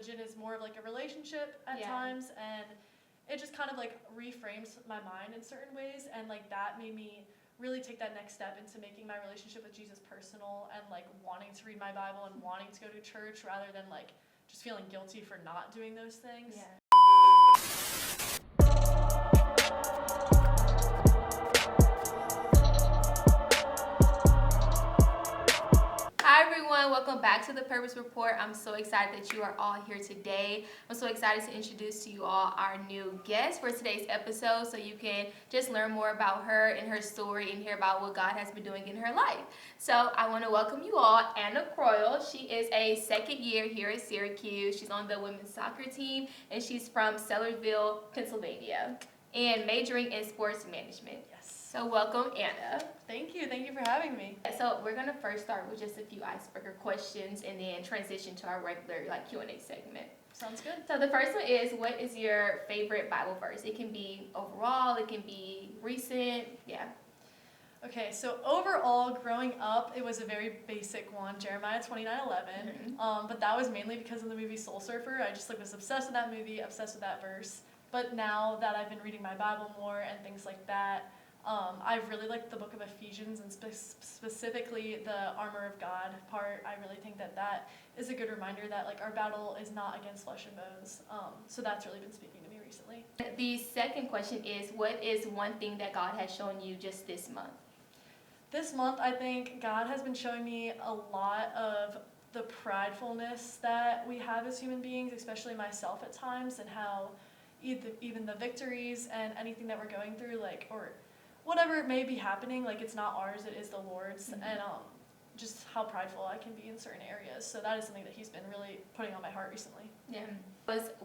religion is more of like a relationship at times, and it just kind of like reframes my mind in certain ways, and like that made me really take that next step into making my relationship with Jesus personal and like wanting to read my Bible and wanting to go to church rather than like just feeling guilty for not doing those things. Hi everyone, welcome back to the Purpose Report. I'm so excited that you are all here today. I'm so excited to introduce to you all our new guest for today's episode so you can just learn more about her and her story and hear about what God has been doing in her life. So I want to welcome you all, Anna Croyle. She is a second year here at Syracuse. She's on the women's soccer team and she's from Sellersville, Pennsylvania, and majoring in sports management. So welcome, Anna. Thank you for having me. So we're gonna first start with just a few icebreaker questions and then transition to our regular Q&A segment. Sounds good. So the first one is, what is your favorite Bible verse? It can be overall, it can be recent, Okay, so overall, growing up, it was a very basic one, Jeremiah 29:11. But that was mainly because of the movie Soul Surfer. I just was obsessed with that movie, obsessed with that verse. But now that I've been reading my Bible more and things like that, I really like the book of Ephesians and specifically the armor of God part. I really think that is a good reminder that our battle is not against flesh and bones. So that's really been speaking to me recently. The second question is, what is one thing that God has shown you just this month? This month, I think God has been showing me a lot of the pridefulness that we have as human beings, especially myself at times, and how even the victories and anything that we're going through, or whatever may be happening, it's not ours, it is the Lord's, and just how prideful I can be in certain areas. So that is something that he's been really putting on my heart recently.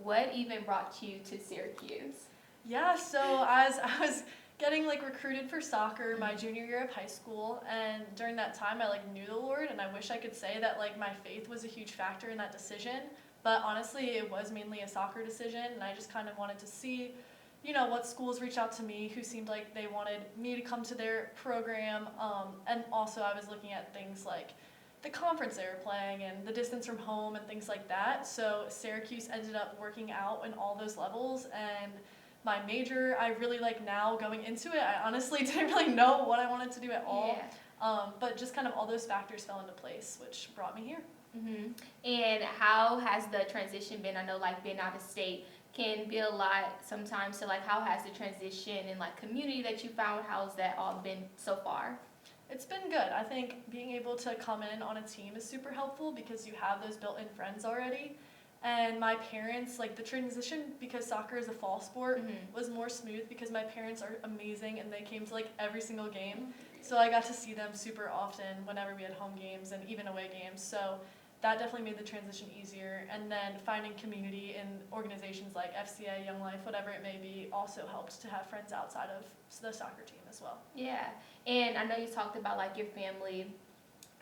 What even brought you to Syracuse? So as I was getting recruited for soccer my junior year of high school, and during that time I knew the Lord, and I wish I could say that my faith was a huge factor in that decision, but honestly it was mainly a soccer decision, and I just kind of wanted to see what schools reached out to me who seemed like they wanted me to come to their program. And also I was looking at things like the conference they were playing and the distance from home and things like that. So Syracuse ended up working out in all those levels. And my major, I really now going into it, I honestly didn't really know what I wanted to do at all. But just kind of all those factors fell into place, which brought me here. And how has the transition been? I know being out of state can be a lot sometimes, so how has the transition and community that you found, how's that all been so far? It's been good. I think being able to come in on a team is super helpful because you have those built-in friends already. And my parents, the transition, because soccer is a fall sport, was more smooth because my parents are amazing and they came to every single game. So I got to see them super often whenever we had home games and even away games. So that definitely made the transition easier. And then finding community in organizations like FCA, Young Life, whatever it may be, also helped to have friends outside of the soccer team as well. Yeah, and I know you talked about your family.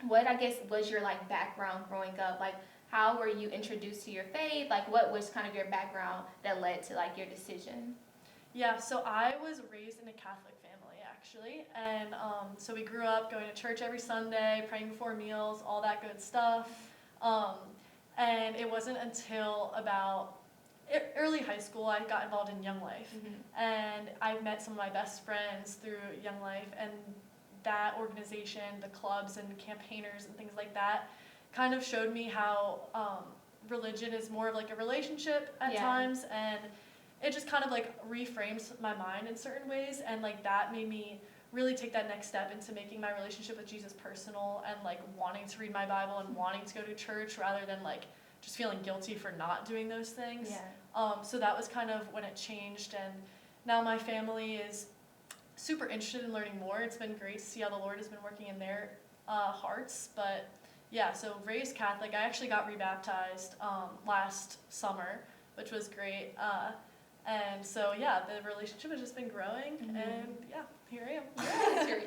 What was your background growing up? How were you introduced to your faith? What was kind of your background that led to your decision? Yeah, so I was raised in a Catholic family actually, and so we grew up going to church every Sunday, praying before meals, all that good stuff. And it wasn't until about early high school I got involved in Young Life. And I met some of my best friends through Young Life, and that organization, the clubs and campaigners and things like that, kind of showed me how religion is more of a relationship at times, and it just kind of reframes my mind in certain ways, and that made me really take that next step into making my relationship with Jesus personal and wanting to read my Bible and wanting to go to church rather than just feeling guilty for not doing those things. So that was kind of when it changed, and now my family is super interested in learning more. It's been great to see how the Lord has been working in their hearts. But yeah, so raised Catholic. I actually got rebaptized last summer, which was great. And so, yeah, the relationship has just been growing, and yeah, here I am.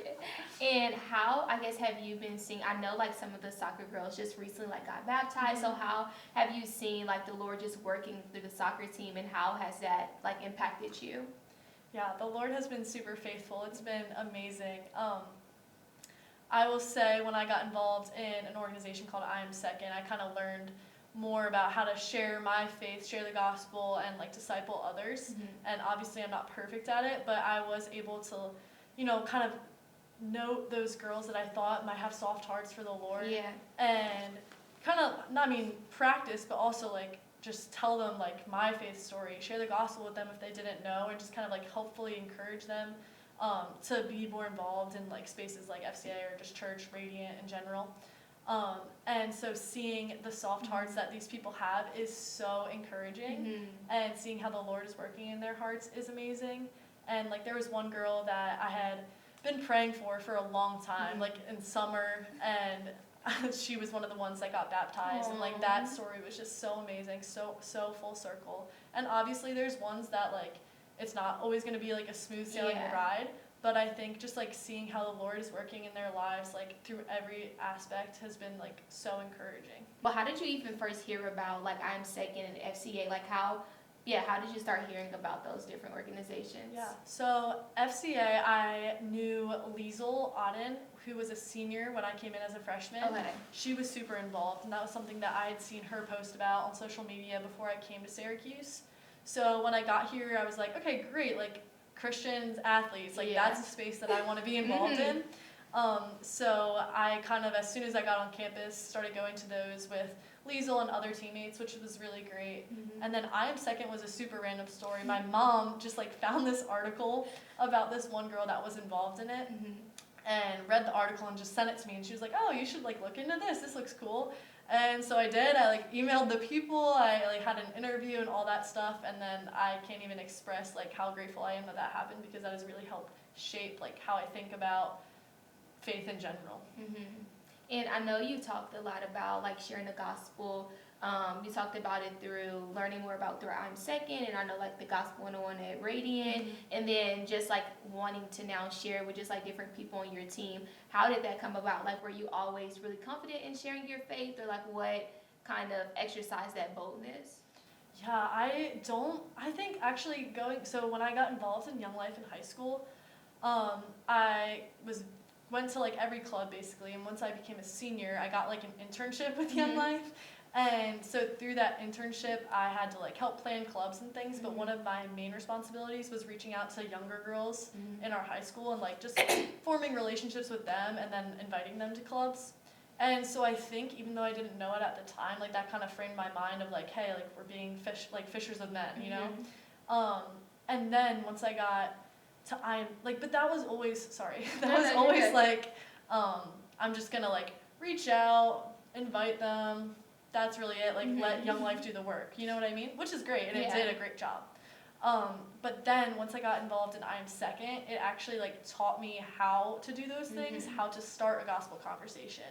And how, have you been seeing, I know some of the soccer girls just recently got baptized, so how have you seen the Lord just working through the soccer team, and how has that impacted you? Yeah, the Lord has been super faithful. It's been amazing. I will say when I got involved in an organization called I Am Second, I kind of learned more about how to share my faith, share the gospel, and like disciple others. Mm-hmm. And obviously I'm not perfect at it, but I was able to, kind of note those girls that I thought might have soft hearts for the Lord. Yeah. And kind of, practice, but also like just tell them like my faith story, share the gospel with them if they didn't know, and just kind of like hopefully encourage them to be more involved in like spaces like FCA or just church, Radiant in general. And so seeing the soft hearts that these people have is so encouraging, and seeing how the Lord is working in their hearts is amazing. And like there was one girl that I had been praying for a long time, like in summer, and she was one of the ones that got baptized. And like that story was just so amazing, so full circle. And obviously there's ones that like it's not always going to be like a smooth sailing ride, but I think just like seeing how the Lord is working in their lives like through every aspect has been like so encouraging. Well, how did you even first hear about like I'm Second and FCA? Like how did you start hearing about those different organizations? Yeah, so FCA, I knew Liesel Auden, who was a senior when I came in as a freshman. Okay. She was super involved, and that was something that I had seen her post about on social media before I came to Syracuse. So when I got here, I was like, okay, great, like Christians, athletes, like that's a space that I want to be involved in. So I kind of, as soon as I got on campus, started going to those with Liesel and other teammates, which was really great. And then I Am Second was a super random story. My mom just like found this article about this one girl that was involved in it, and read the article and just sent it to me, and she was like, oh, you should like look into this looks cool. And so I did. I like emailed the people, I like had an interview and all that stuff, and then I can't even express like how grateful I am that happened, because that has really helped shape like how I think about faith in general. And I know you talked a lot about like sharing the gospel. You talked about it through learning more about through I'm Second, and I know like the Gospel 101 at Radiant, and then just like wanting to now share with just like different people on your team. How did that come about? Like, were you always really confident in sharing your faith, or like what kind of exercised that boldness? Yeah, I think actually so when I got involved in Young Life in high school, I went to like every club basically, and once I became a senior, I got like an internship with Young Life. And so through that internship, I had to like help plan clubs and things, but one of my main responsibilities was reaching out to younger girls in our high school and like just forming relationships with them and then inviting them to clubs. And so I think, even though I didn't know it at the time, like that kind of framed my mind of like, hey, like we're being fishers of men, you know? And then once I got to but that was always, like, I'm just gonna like reach out, invite them. That's really it, like let Young Life do the work, you know what I mean? Which is great, and it did a great job. But then once I got involved in I Am Second, it actually like taught me how to do those things, how to start a gospel conversation.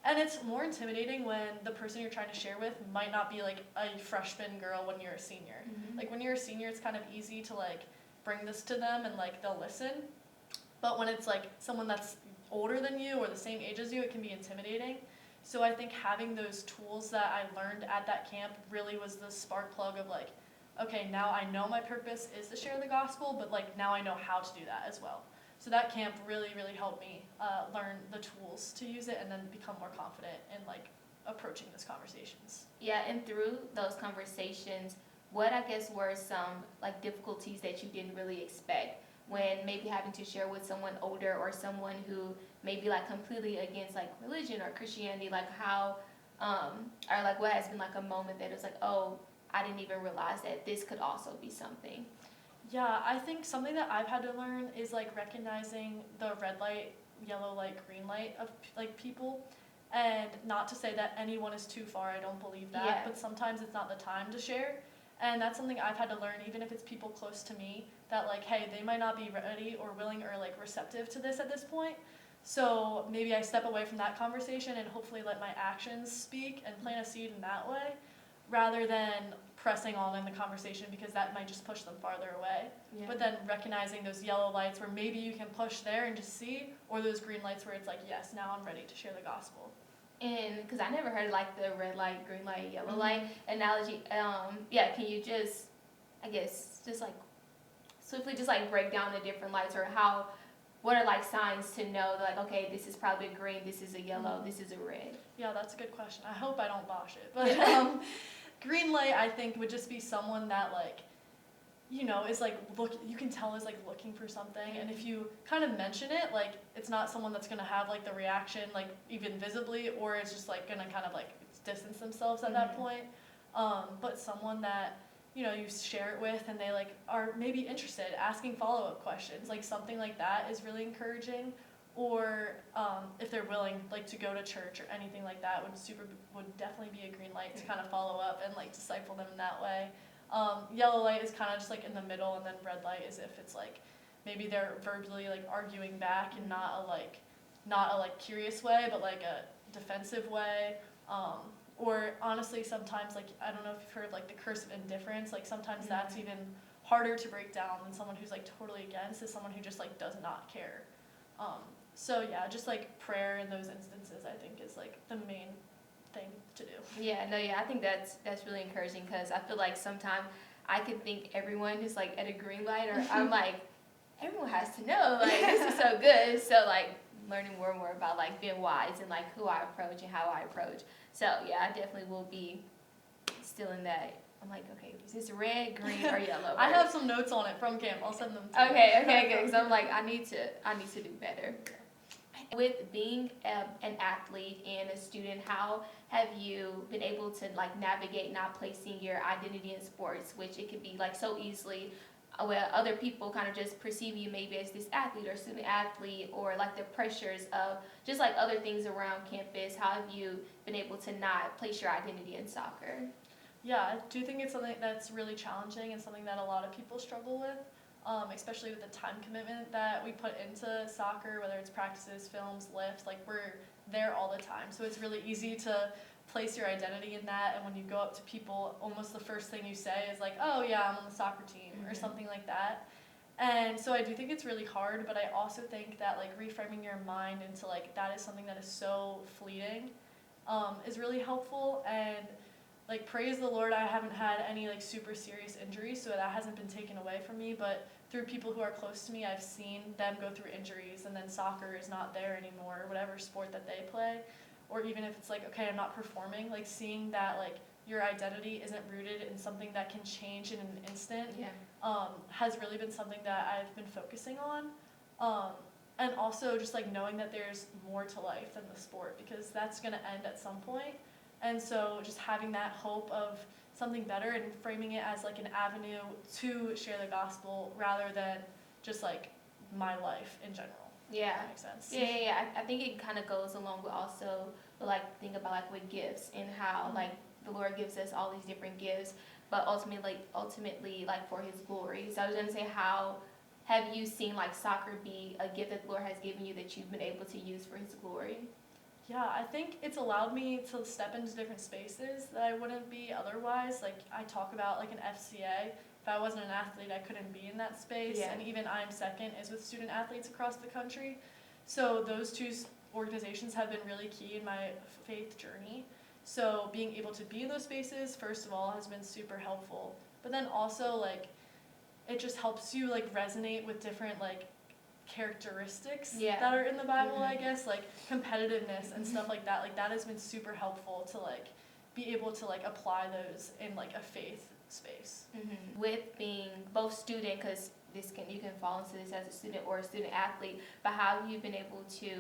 And it's more intimidating when the person you're trying to share with might not be like a freshman girl when you're a senior. Like when you're a senior, it's kind of easy to like bring this to them and like they'll listen. But when it's like someone that's older than you or the same age as you, it can be intimidating. So I think having those tools that I learned at that camp really was the spark plug of like, okay, now I know my purpose is to share the gospel, but like now I know how to do that as well. So that camp really, really helped me learn the tools to use it and then become more confident in like approaching those conversations. Yeah, and through those conversations, what I guess were some like difficulties that you didn't really expect when maybe having to share with someone older or someone who may be like completely against like religion or Christianity, like how, or like what has been like a moment that was like, oh, I didn't even realize that this could also be something? Yeah, I think something that I've had to learn is like recognizing the red light, yellow light, green light of like people. And not to say that anyone is too far, I don't believe that, but sometimes it's not the time to share. And that's something I've had to learn, even if it's people close to me, that like, hey, they might not be ready or willing or like receptive to this at this point. So maybe I step away from that conversation and hopefully let my actions speak and plant a seed in that way, rather than pressing on in the conversation, because that might just push them farther away. But then recognizing those yellow lights where maybe you can push there and just see, or those green lights where it's like, yes, now I'm ready to share the gospel. And because I never heard like the red light, green light, yellow light analogy. Can you just, I guess, just like swiftly just like break down the different lights, or how what are like signs to know like, okay, this is probably a green, this is a yellow, this is a red? Yeah, that's a good question. I hope I don't bosh it. But green light, I think, would just be someone that, like, is like, you can tell is like looking for something. And if you kind of mention it, like, it's not someone that's going to have like the reaction, like, even visibly, or it's just like going to kind of like distance themselves at that point. But someone that, you share it with and they like are maybe interested, asking follow-up questions, like something like that is really encouraging. Or if they're willing like to go to church or anything like that would definitely be a green light to kind of follow up and like disciple them in that way. Yellow light is kind of just like in the middle, and then red light is if it's like maybe they're verbally like arguing back and not a like curious way, but like a defensive way. Or honestly, sometimes, like, I don't know if you've heard of like the curse of indifference, like sometimes that's even harder to break down than someone who's like totally against, is someone who just like does not care. So yeah, just like prayer in those instances, I think, is like the main thing to do. I think that's really encouraging, because I feel like sometimes I could think everyone is like at a green light, or I'm like, everyone has to know, like, this is so good. So like learning more and more about like being wise and like who I approach and how I approach. So yeah, I definitely will be still in that. I'm like, okay, is this red, green, or yellow? I have some notes on it from camp. I'll send them to you. Okay, good. Because I'm like, I need to do better. With being an athlete and a student, how have you been able to like navigate not placing your identity in sports, which it could be like so easily where other people kind of just perceive you maybe as this athlete or student athlete, or like the pressures of just like other things around campus? How have you been able to not place your identity in soccer? Yeah, I do think it's something that's really challenging and something that a lot of people struggle with, especially with the time commitment that we put into soccer, whether it's practices, films, lifts. Like, we're there all the time, so it's really easy to place your identity in that. And when you go up to people, almost the first thing you say is like, oh yeah, I'm on the soccer team, or something like that. And so I do think it's really hard, but I also think that like reframing your mind into like that is something that is so fleeting is really helpful. And like, praise the Lord, I haven't had any like super serious injuries, so that hasn't been taken away from me. But through people who are close to me, I've seen them go through injuries, and then soccer is not there anymore, or whatever sport that they play. Or even if it's like, okay, I'm not performing, like seeing that like your identity isn't rooted in something that can change in an instant, has really been something that I've been focusing on. And also just like knowing that there's more to life than the sport, because that's going to end at some point. And so just having that hope of something better and framing it as like an avenue to share the gospel rather than just like my life in general. Yeah. If that makes sense. Yeah. I think it kind of goes along with also like think about like with gifts and how like the Lord gives us all these different gifts, but ultimately like for His glory. So I was gonna say, how have you seen like soccer be a gift that the Lord has given you that you've been able to use for His glory? Yeah, I think it's allowed me to step into different spaces that I wouldn't be otherwise. Like, I talk about like an FCA. If I wasn't an athlete, I couldn't be in that space. Yeah. And even I'm Second is with student athletes across the country. So those two organizations have been really key in my faith journey. So being able to be in those spaces, first of all, has been super helpful. But then also, like, it just helps you like resonate with different like characteristics that are in the Bible, I guess, like competitiveness and stuff like that. Like, that has been super helpful to like be able to like apply those in like a faith space. With being both student, because you can fall into this as a student or a student athlete, but how have you been able to,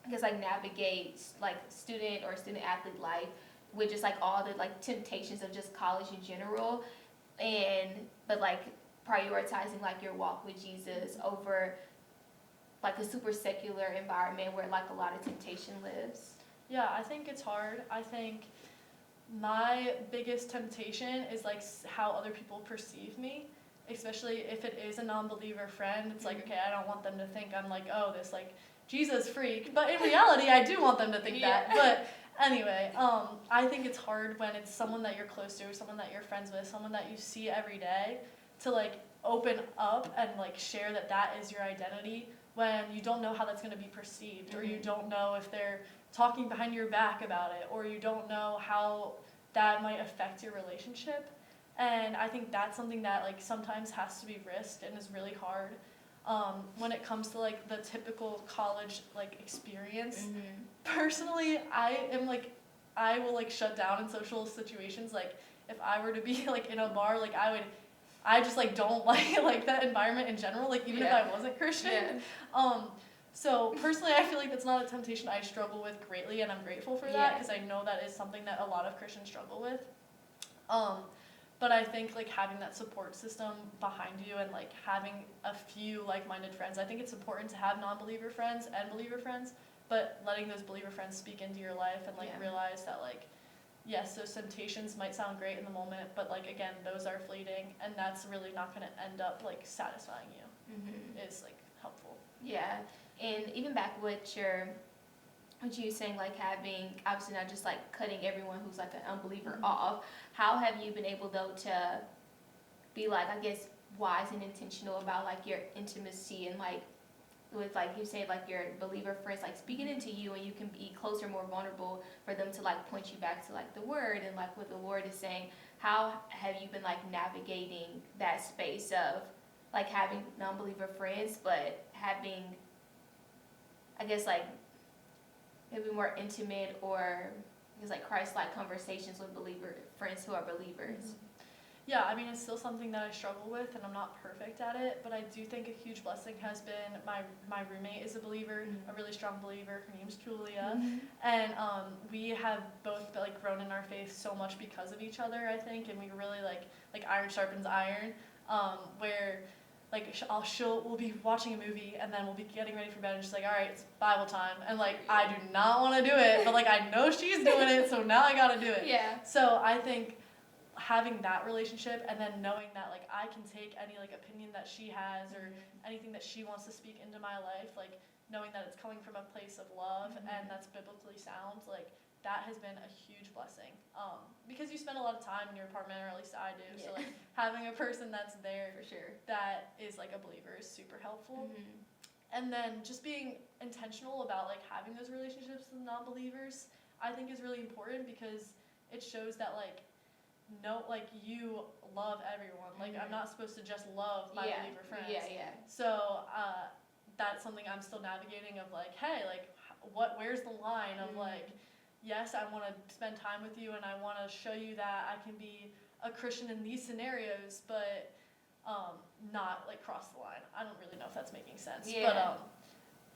I guess, like navigate like student or student athlete life with just like all the like temptations of just college in general, but like prioritizing like your walk with Jesus over like a super secular environment where like a lot of temptation lives? Yeah, I think it's hard. I think my biggest temptation is like how other people perceive me, especially if it is a non-believer friend. It's like, okay, I don't want them to think I'm like, oh, this like Jesus freak, but in reality I do want them to think that. But anyway, I think it's hard when it's someone that you're close to, or someone that you're friends with, someone that you see every day, to like open up and like share that that is your identity, when you don't know how that's going to be perceived, or you don't know if they're talking behind your back about it, or you don't know how that might affect your relationship. And I think that's something that like sometimes has to be risked and is really hard. when it comes to like the typical college like experience. Personally, I will like shut down in social situations. Like if I were to be like in a bar, like I just like don't like that environment in general, like even if I wasn't Christian. So personally, I feel like that's not a temptation I struggle with greatly, and I'm grateful for that because I know that is something that a lot of Christians struggle with. But I think like having that support system behind you and like having a few like-minded friends, I think it's important to have non-believer friends and believer friends, but letting those believer friends speak into your life and like realize that like, yes, those temptations might sound great in the moment, but like again, those are fleeting, and that's really not going to end up like satisfying you. Is like helpful. Yeah, and even back with what you saying, like having, obviously not just like cutting everyone who's like an unbeliever off, how have you been able though to be like, I guess, wise and intentional about like your intimacy and like with like you say like your believer friends like speaking into you, and you can be closer, more vulnerable for them to like point you back to like the word and like what the Lord is saying? How have you been like navigating that space of like having non-believer friends but having, I guess, like maybe more intimate or I guess like Christ-like conversations with friends who are believers? Yeah, I mean, it's still something that I struggle with, and I'm not perfect at it, but I do think a huge blessing has been my roommate is a believer, a really strong believer. Her name's Julia, and we have both like grown in our faith so much because of each other, I think, and we really like iron sharpens iron, where like we'll be watching a movie and then we'll be getting ready for bed and she's like, all right, it's Bible time, and like I do not want to do it, but like I know she's doing it, so now I gotta do it. So I think having that relationship and then knowing that like I can take any like opinion that she has or anything that she wants to speak into my life, like knowing that it's coming from a place of love and that's biblically sound, like that has been a huge blessing, because you spend a lot of time in your apartment, or at least I do. So like having a person that's there For sure. that is like a believer is super helpful. And then just being intentional about like having those relationships with non-believers, I think is really important, because it shows that like you love everyone. Like I'm not supposed to just love my believer friends. So that's something I'm still navigating of like, hey, like where's the line of like, yes, I want to spend time with you and I want to show you that I can be a Christian in these scenarios, but not like cross the line. I don't really know if that's making sense. But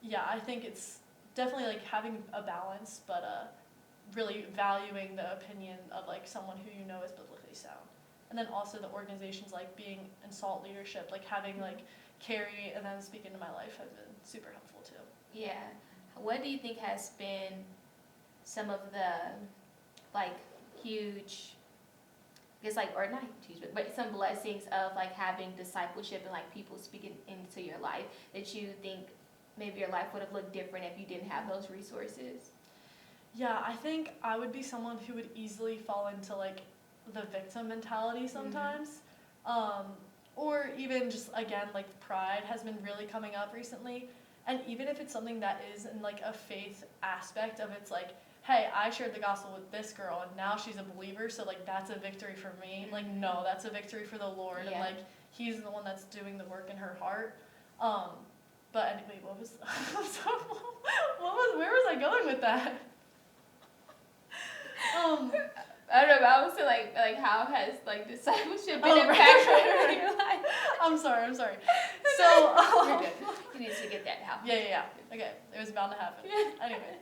yeah, I think it's definitely like having a balance, but really valuing the opinion of like someone who you know is biblically sound. And then also the organizations like being in SALT leadership, like having like Carrie and then speak into my life has been super helpful too. Yeah. What do you think has been some of the like huge, I guess like, or not huge, but some blessings of like having discipleship and like people speaking into your life that you think maybe your life would have looked different if you didn't have those resources? Yeah, I think I would be someone who would easily fall into like the victim mentality sometimes. Or even just again like pride has been really coming up recently. And even if it's something that is in like a faith aspect of it's like, hey, I shared the gospel with this girl and now she's a believer, so like that's a victory for me. Like no, that's a victory for the Lord, and like he's the one that's doing the work in her heart. But anyway, where was I going with that? I don't know, but I was like how has like discipleship been impactful in your life? I'm sorry. So You're good. You need to get that now. Yeah. Okay, it was bound to happen. Anyway,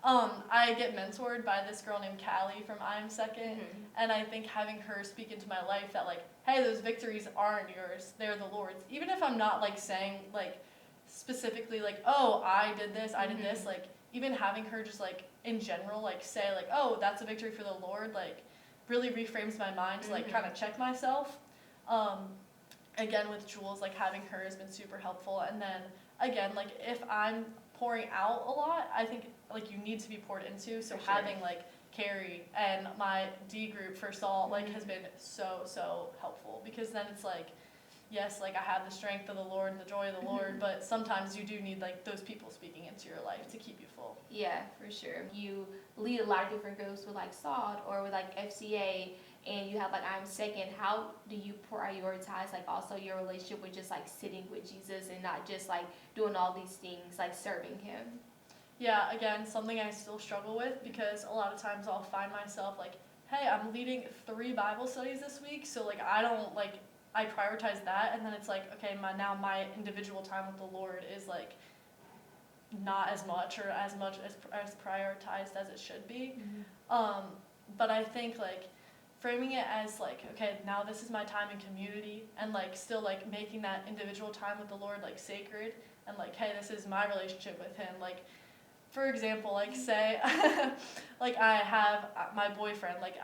I get mentored by this girl named Callie from I Am Second, and I think having her speak into my life that like, hey, those victories aren't yours, they're the Lord's. Even if I'm not like saying like specifically like, oh, I did this, like even having her just like in general like say like, oh, that's a victory for the Lord, like really reframes my mind to like kind of check myself. Again with Jules, like having her has been super helpful. And then again, like if I'm pouring out a lot, I think like you need to be poured into, so having like Carrie and my D group for SALT like has been so helpful, because then it's like, yes, like I have the strength of the Lord and the joy of the Lord, but sometimes you do need like those people speaking into your life to keep you full. Yeah, for sure. You lead a lot of different groups with like SALT or with like FCA, and you have like I'm second, how do you prioritize like also your relationship with just like sitting with Jesus and not just like doing all these things like serving him? Yeah, again, something I still struggle with because a lot of times I'll find myself like, hey, I'm leading 3 Bible studies this week, so like I prioritize that, and then it's like, okay, my individual time with the Lord is like not as much or as prioritized as it should be. But I think like framing it as like, okay, now this is my time in community, and like still like making that individual time with the Lord like sacred, and like, hey, this is my relationship with him. Like, for example, like say like I have my boyfriend, like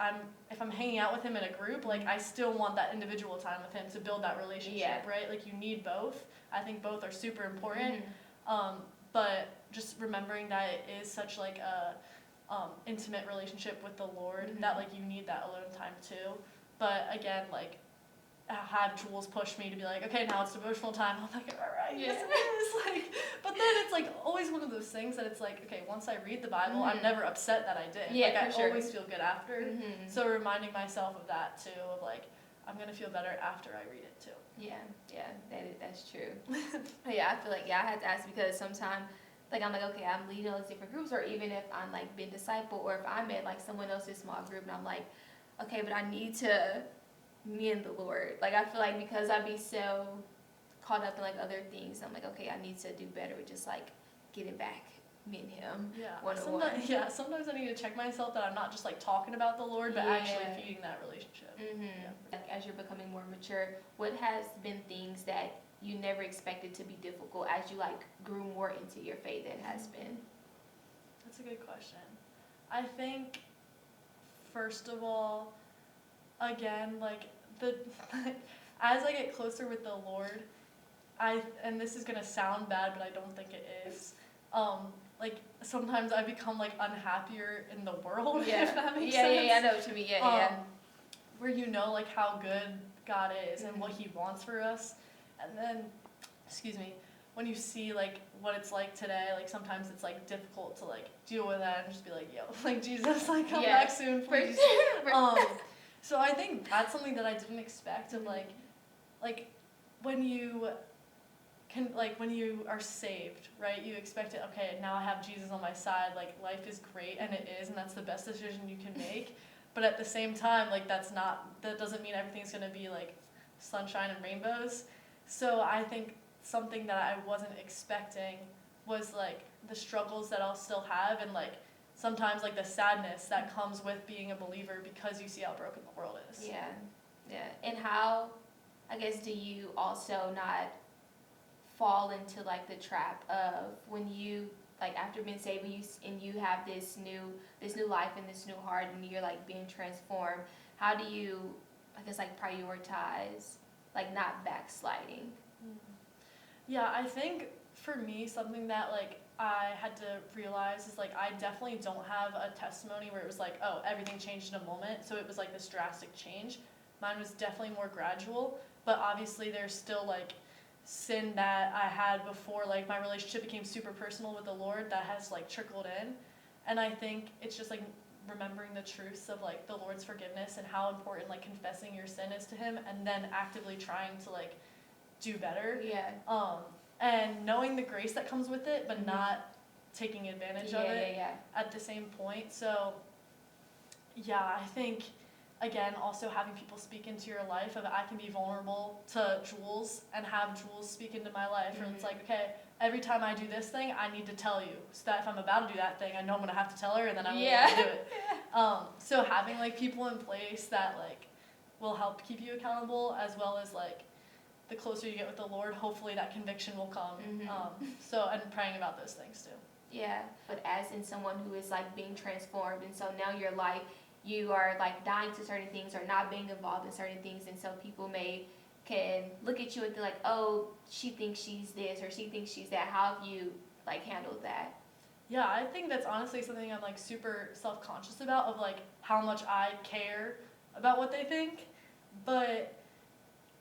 if I'm hanging out with him in a group, like I still want that individual time with him to build that relationship, right? Like you need both. I think both are super important. But just remembering that it is such like a intimate relationship with the Lord, that like you need that alone time too. But again, like have Jules push me to be like, okay, now it's devotional time. I'm like, all right, yes it is. Like, but then it's like always one of those things that it's like, okay, once I read the Bible, I'm never upset that I did. Yeah, like I sure. always feel good after. So reminding myself of that too, of like, I'm gonna feel better after I read it too. Yeah, that's true. Yeah, I feel like I had to ask because sometimes like I'm like, okay, I'm leading those different groups, or even if I'm like being disciple, or if I'm in like someone else's small group and I'm like, okay, but I need to me and the Lord. Like I feel like because I'd be so caught up in like other things, I'm like, okay, I need to do better with just like getting back me and him. Sometimes I need to check myself that I'm not just like talking about the Lord, but actually feeding that relationship. Like, as you're becoming more mature, what has been things that you never expected to be difficult as you like grew more into your faith and has been? That's a good question. I think first of all, again, like as I get closer with the Lord, and this is gonna sound bad, but I don't think it is. Like sometimes I become like unhappier in the world, if that makes sense. Yeah, I know what you mean. Where you know like how good God is and what He wants for us, and then, when you see like what it's like today, like sometimes it's like difficult to like deal with that and just be like, yo, like Jesus, like come back soon, please. So I think that's something that I didn't expect, of like when you are saved, right? You expect it, okay, now I have Jesus on my side, like life is great, and it is, and that's the best decision you can make. But at the same time, like that doesn't mean everything's gonna be like sunshine and rainbows. So I think something that I wasn't expecting was like the struggles that I'll still have, and like sometimes like the sadness that comes with being a believer because you see how broken the world is. Yeah. And how, I guess, do you also not fall into like the trap of when you like after being saved and you have this new life and this new heart and you're like being transformed, how do you, I guess, like prioritize like not backsliding? Yeah, I think for me something that like I had to realize is like I definitely don't have a testimony where it was like, oh, everything changed in a moment, so it was like this drastic change. Mine was definitely more gradual, but obviously there's still like sin that I had before, like my relationship became super personal with the Lord, that has like trickled in. And I think it's just like remembering the truths of like the Lord's forgiveness and how important like confessing your sin is to Him, and then actively trying to like do better. And knowing the grace that comes with it, but not taking advantage of it at the same point. So I think again, also having people speak into your life, of I can be vulnerable to Jules and have Jules speak into my life. Or it's like, okay, every time I do this thing, I need to tell you, so that if I'm about to do that thing, I know I'm gonna have to tell her, and then I'm able to do it. So having like people in place that like will help keep you accountable, as well as like the closer you get with the Lord, hopefully that conviction will come. And praying about those things too. Yeah, but as in someone who is like being transformed, and so now your life, you are like dying to certain things or not being involved in certain things, and so people can look at you and they're like, oh, she thinks she's this or she thinks she's that. How have you like handled that? Yeah, I think that's honestly something I'm like super self-conscious about, of like how much I care about what they think. But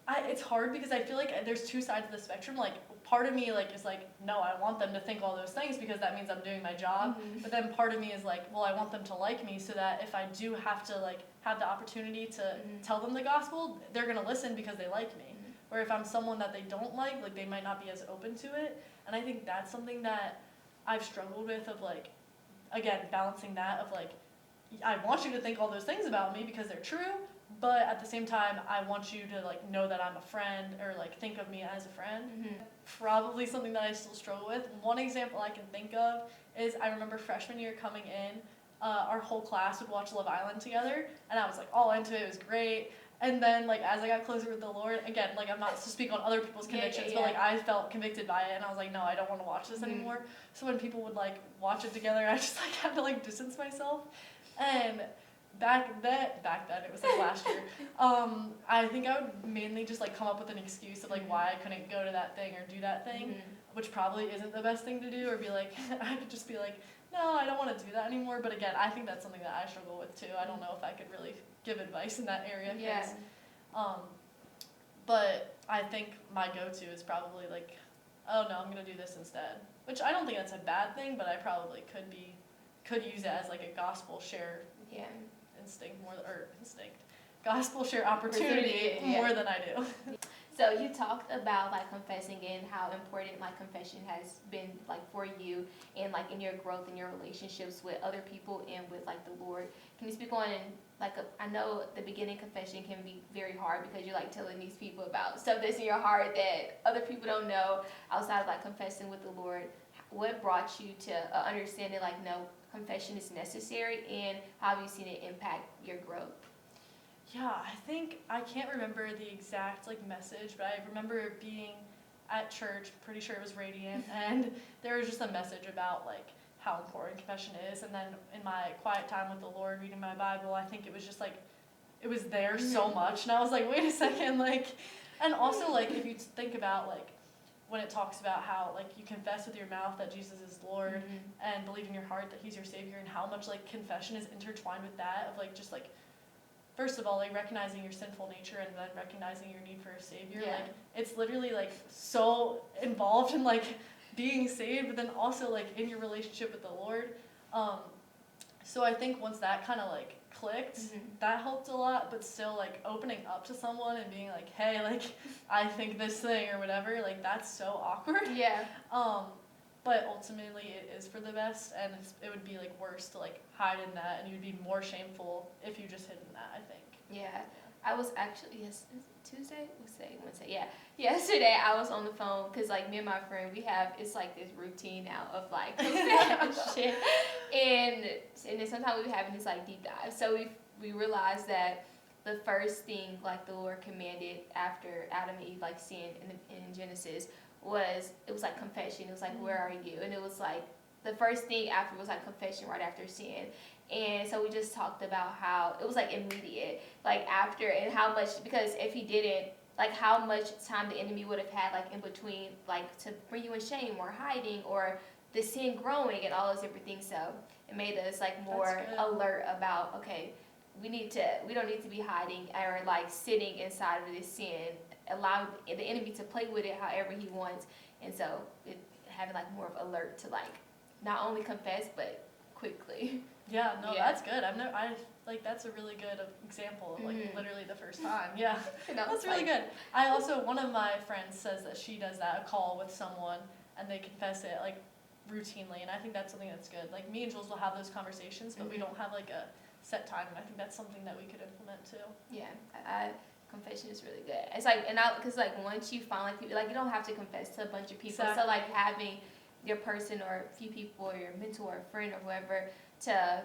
It's hard because I feel like there's two sides of the spectrum. Like, part of me like is like, no, I want them to think all those things because that means I'm doing my job. But then part of me is like, well, I want them to like me so that if I do have to like have the opportunity to tell them the gospel, they're gonna listen because they like me. Or if I'm someone that they don't like they might not be as open to it. And I think that's something that I've struggled with, of like, again, balancing that of like, I want you to think all those things about me because they're true, but at the same time, I want you to like know that I'm a friend, or like think of me as a friend. Probably something that I still struggle with. One example I can think of is I remember freshman year coming in, our whole class would watch Love Island together, and I was like all into it. It was great. And then like as I got closer with the Lord, again, like I'm not to speak on other people's convictions, but like I felt convicted by it, and I was like, no, I don't want to watch this anymore. So when people would like watch it together, I just like had to like distance myself. And back then it was like last year, I think I would mainly just like come up with an excuse of like why I couldn't go to that thing or do that thing, which probably isn't the best thing to do. Or be like, I could just be like, no, I don't want to do that anymore. But again, I think that's something that I struggle with too. I don't know if I could really give advice in that area. But I think my go-to is probably like, oh no, I'm gonna do this instead. Which I don't think that's a bad thing, but I probably could use it as like a gospel share gospel share opportunity more than I do. So you talked about like confessing and how important like confession has been like for you and like in your growth in your relationships with other people and with like the Lord. Can you speak on like I know the beginning confession can be very hard because you're like telling these people about stuff that's in your heart that other people don't know outside of like confessing with the Lord. What brought you to understanding like no, confession is necessary, and how have you seen it impact your growth? Yeah, I think I can't remember the exact like message, but I remember being at church, pretty sure it was Radiant, and there was just a message about like how important confession is. And then in my quiet time with the Lord, reading my Bible, I think it was just like it was there so much, and I was like, wait a second, like. And also like if you think about like when it talks about how like you confess with your mouth that Jesus is Lord and believe in your heart that He's your Savior, and how much like confession is intertwined with that, of like just like, first of all, like recognizing your sinful nature and then recognizing your need for a Savior. Like it's literally like so involved in like being saved, but then also like in your relationship with the Lord. So I think once that kind of like clicked, that helped a lot. But still like opening up to someone and being like, hey, like I think this thing or whatever, like that's so awkward. But ultimately it is for the best, and it would be like worse to like hide in that, and you'd be more shameful if you just hid in that, I think. I was actually, Tuesday? Wednesday, yesterday I was on the phone, because like me and my friend, it's like this routine now of like shit, and then sometimes we be having this like deep dive. So we realized that the first thing like the Lord commanded after Adam and Eve like sinned in Genesis it was like confession. It was like, where are you? And it was like the first thing after was like confession right after sin. And so we just talked about how it was like immediate, like after, and how much, because if he didn't, like how much time the enemy would have had like in between, like to bring you in shame or hiding or the sin growing and all those different things. So it made us like more alert about, okay, we don't need to be hiding or like sitting inside of this sin, allow the enemy to play with it however he wants. And so having like more of alert to like not only confess but quickly. That's good. That's a really good example of like literally the first time. That's really good. I also, one of my friends says that she does that, a call with someone, and they confess it like routinely, and I think that's something that's good. Like me and Jules will have those conversations, but we don't have like a set time, and I think that's something that we could implement too. Confession is really good. It's like, because like once you find like people, like you don't have to confess to a bunch of people. Exactly. So like having your person or a few people or your mentor or friend or whoever to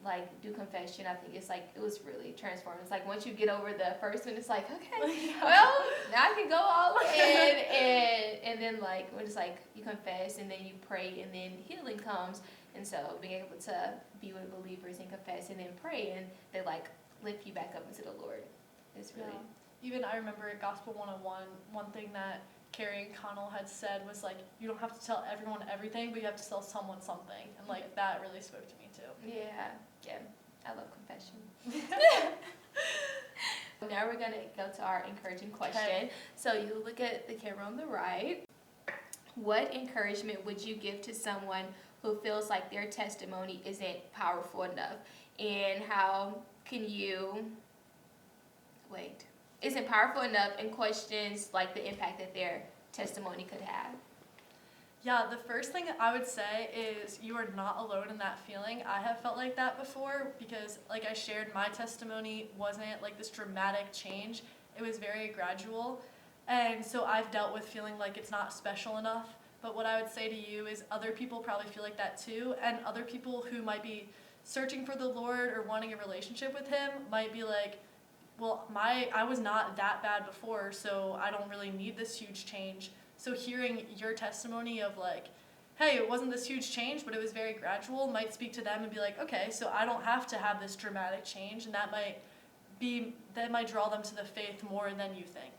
like do confession, I think it's like, it was really transformative. It's like once you get over the first one, it's like, okay, well, now I can go all in. And then like when it's like you confess and then you pray and then healing comes. And so being able to be with believers and confess and then pray, and they like lift you back up into the Lord. It's really. Even I remember at Gospel 101, one thing that Carrie and Connell had said was like, you don't have to tell everyone everything, but you have to tell someone something. And like that really spoke to me too. I love confession. Now we're gonna go to our encouraging question. Okay. So you look at the camera on the right. What encouragement would you give to someone who feels like their testimony isn't powerful enough? And how can you isn't powerful enough and questions like the impact that their testimony could have? Yeah, the first thing I would say is you are not alone in that feeling. I have felt like that before because, like I shared, my testimony wasn't like this dramatic change. It was very gradual. And so I've dealt with feeling like it's not special enough. But what I would say to you is other people probably feel like that too. And other people who might be searching for the Lord or wanting a relationship with Him might be like, well, I was not that bad before, so I don't really need this huge change. So hearing your testimony of like, hey, it wasn't this huge change, but it was very gradual, might speak to them and be like, okay, so I don't have to have this dramatic change, and that might draw them to the faith more than you think.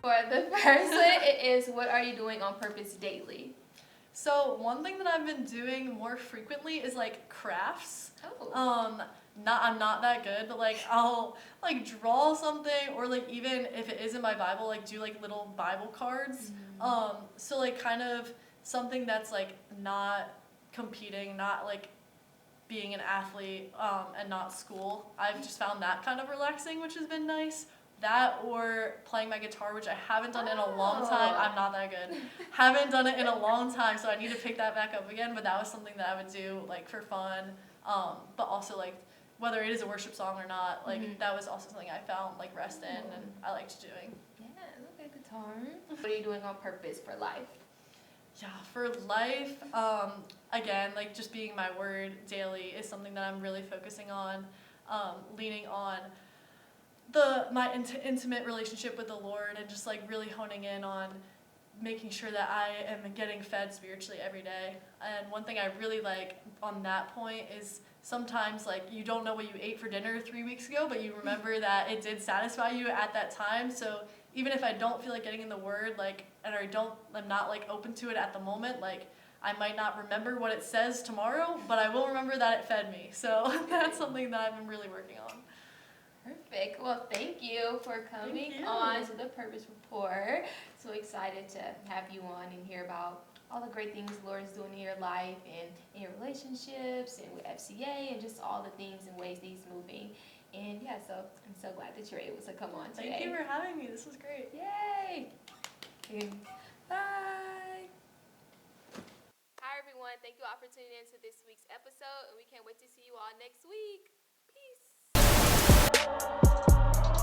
For the first one, it is what are you doing on purpose daily? So one thing that I've been doing more frequently is like crafts. Oh. I'm not that good, but like I'll like draw something, or like even if it isn't my Bible, like do like little Bible cards. So like kind of something that's like not competing, not like being an athlete, and not school. I've just found that kind of relaxing, which has been nice. That or playing my guitar, which I haven't done in a long time. I'm not that good. Haven't done it in a long time, so I need to pick that back up again. But that was something that I would do like for fun, but also like whether it is a worship song or not, like that was also something I found like rest in and I liked doing. Yeah, okay, guitar. What are you doing on purpose for life? Yeah, for life, again, like just being my word daily is something that I'm really focusing on, leaning on my intimate relationship with the Lord, and just like really honing in on making sure that I am getting fed spiritually every day. And one thing I really like on that point is sometimes like you don't know what you ate for dinner 3 weeks ago, but you remember that it did satisfy you at that time. So even if I don't feel like getting in the Word, like, and I'm not like open to it at the moment, like I might not remember what it says tomorrow, but I will remember that it fed me. So that's something that I've been really working on. Perfect. Well, thank you for coming on to the Purpose Report. So excited to have you on and hear about all the great things the Lord is doing in your life and in your relationships and with FCA and just all the things and ways that He's moving. And yeah, so I'm so glad that you're able to come on today. Thank you for having me. This was great. Yay! Bye! Hi everyone. Thank you all for tuning in to this week's episode, and we can't wait to see you all next week.